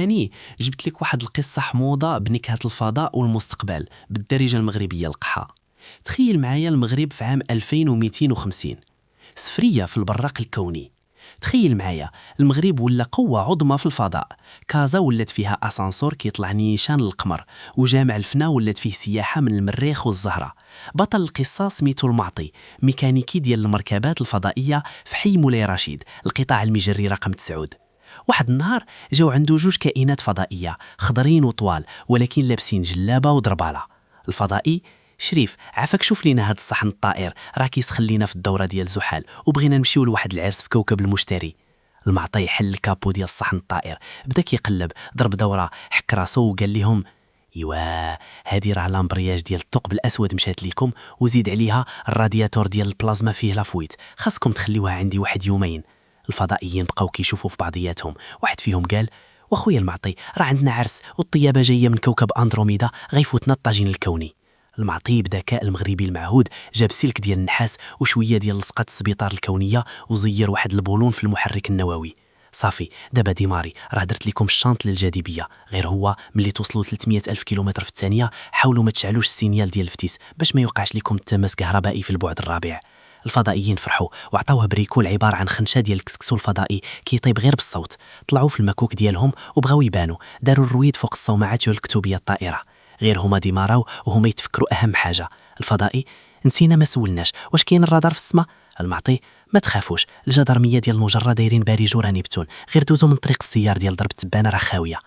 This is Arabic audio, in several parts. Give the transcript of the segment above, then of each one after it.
هاني، جبت لك واحد القصة حموضة بنكهة الفضاء والمستقبل بالدارجة المغربية القحة. تخيل معايا المغرب في عام 2250، سفرية في البراق الكوني. تخيل معايا المغرب ولا قوة عظمى في الفضاء، كازا ولات فيها أسانسور كيطلع نيشان للقمر، وجامع الفنا ولات فيه سياحة من المريخ والزهرة. بطل القصة سميتو المعطي، ميكانيكي ديال المركبات الفضائية في حي مولاي رشيد، القطاع المجري رقم 9. واحد النهار جاو عنده جوج كائنات فضائية خضرين وطوال، ولكن لابسين جلابة وضربالة. الفضائي: شريف، عافاك شوف لينا هاد الصحن الطائر راه كيسخن لينا في الدورة ديال زحل، وبغينا نمشيو لواحد العرس في كوكب المشتري. المعطي حل الكابو ديال الصحن الطائر، بدا كيقلب، ضرب دورة، حك راسو وقال لهم: ايوا هادي راه لامبرياج ديال الثقب الاسود مشات ليكم، وزيد عليها الرادياتور ديال البلازما فيه لافويت، خاصكم تخليوها عندي واحد يومين. الفضائيين بقاو كيشوفوا في بعضياتهم، واحد فيهم قال: واخويا المعطي، راه عندنا عرس والطيابه جايه من كوكب اندروميدا، غيفوتنا الطاجين الكوني. المعطي بذكاء المغربي المعهود جاب سلك ديال النحاس وشويه ديال لصقه السبيطار الكونيه، وزير واحد البولون في المحرك النووي. صافي دابا ديماري، راه درت لكم الشانط للجاذبيه، غير هو ملي توصلوا 300 الف كيلومتر في الثانيه حاولوا ما تشعلوش السينيال ديال الفتيس باش ما يوقعش لكم التماس كهربائي في البعد الرابع. الفضائيين فرحوا وعطاوها بريكول عباره عن خنشه ديال الكسكسو الفضائي كيطيب غير بالصوت. طلعوا في المكوك ديالهم وبغاو يبانوا، داروا الرويد فوق الصومعات والكتوبيه الطائره. غير هما ديماراو وهما يتفكروا اهم حاجه. الفضائي: نسينا ما سولناش واش كاين الرادار في السماء. المعطي: ما تخافوش، الجدرميه ديال المجره دايرين باريجو راه نبتون، غير دوزو من طريق السيار ديال درب التبانه راه خاويه.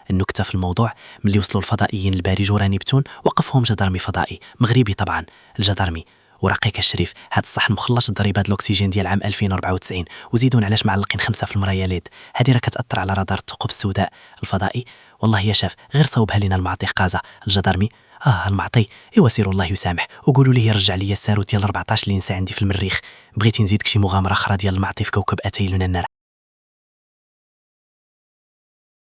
النكته في الموضوع: ملي وصلوا الفضائيين لباريجو راه نبتون وقفهم جدرمي فضائي مغربي طبعا. الجدرمي: ورقيك الشريف، هاد الصحن مخلص ضريبات الاكسجين ديال عام 2094، وزيدون علاش معلقين 5 في المرايا ليد، هادي راه كتاثر على رادار الثقوب السوداء. الفضائي: والله يا شاف، غير صوبها لينا المعطي قازا. الجدرمي: المعطي، ايوا سيروا الله يسامح وقولوا ليه يرجع لي الساروت ديال 14 اللي نسى عندي في المريخ. بغيتي نزيدك شي مغامره اخرى ديال المعطي في كوكب اتاي لنا النار؟